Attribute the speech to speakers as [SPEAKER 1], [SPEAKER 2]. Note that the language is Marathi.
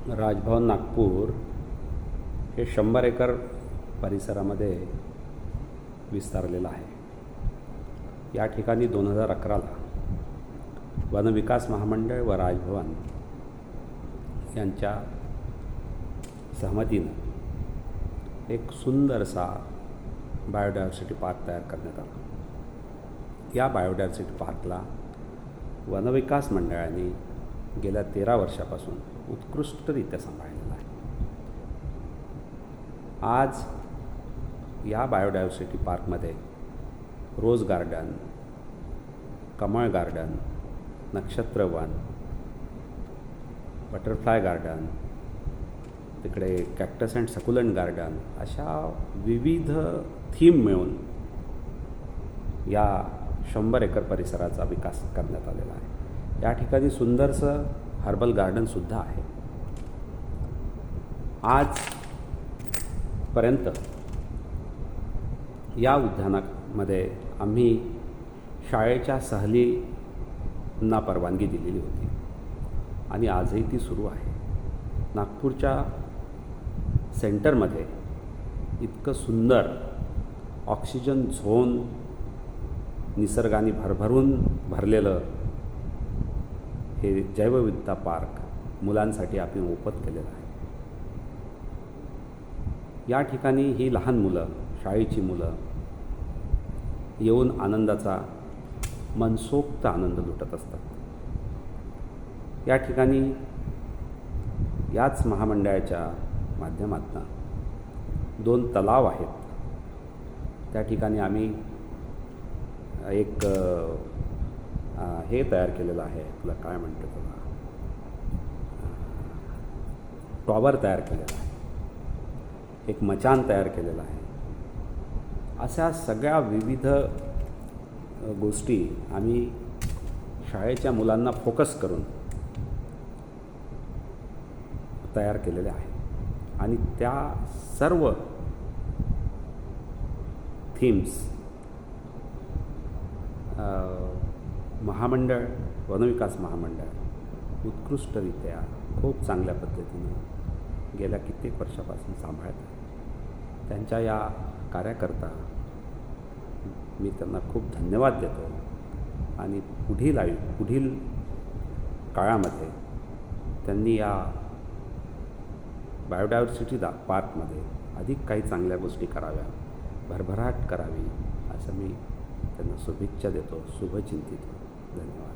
[SPEAKER 1] राजभवन नागपूर हे 100 एकर परिसरामध्ये विस्तारलेलं आहे. या ठिकाणी 2011ला वनविकास महामंडळ व राजभवन यांच्या सहमतीनं एक सुंदरसा बायोडायव्हर्सिटी पार्क तयार करण्यात आला. या बायोडायव्हर्सिटी पार्कला वनविकास मंडळाने गेल्या 13 वर्षापासून उत्कृष्टरित्या सांभाळलेला आहे. आज या बायोडायव्हर्सिटी पार्कमध्ये रोज गार्डन, कमळ गार्डन, नक्षत्रवन, बटरफ्लाय गार्डन, तिकडे कॅक्टस अँड सकुलंट गार्डन अशा विविध थीम मिळून या 100 एकर परिसराचा विकास करण्यात आलेला आहे. या ठिकाणी सुंदरसं हर्बल गार्डनसुद्धा आहे. आजपर्यंत या उद्यानामध्ये आम्ही शाळेच्या सहलींना परवानगी दिलेली होती आणि आजही ती सुरू आहे. नागपूरच्या सेंटरमध्ये इतकं सुंदर ऑक्सिजन झोन निसर्गाने भरभरून भरलेलं हे जैवविविधता पार्क मुलांसाठी आपण ओपन केलेलं आहे. या ठिकाणी ही लहान मुलं, शाळेची मुलं येऊन आनंदाचा मनसोक्त आनंद लुटत असतात. या ठिकाणी याच महामंडळाच्या माध्यमातून 2 तलाव आहेत. त्या ठिकाणी आम्ही एक हे तयार केलेलं आहे, तुला काय म्हणतो त्याला, टॉवर तयार केलेला आहे, एक मचान तयार केलेलं आहे. अशा सगळ्या विविध गोष्टी आम्ही शाळेच्या मुलांना फोकस करून तयार केलेल्या आहेत आणि त्या सर्व थीम्स महामंडळ, वनविकास महामंडळ उत्कृष्टरित्या खूप चांगल्या पद्धतीने गेल्या कित्येक वर्षापासून सांभाळत आहे. त्यांच्या या कार्याकरता मी त्यांना खूप धन्यवाद देतो आणि पुढील काळामध्ये त्यांनी या बायोडायव्हर्सिटी पार्कमध्ये अधिक काही चांगल्या गोष्टी कराव्या, भरभराट करावी असं मी त्यांना शुभेच्छा देतो, शुभचिंतित. धन्यवाद.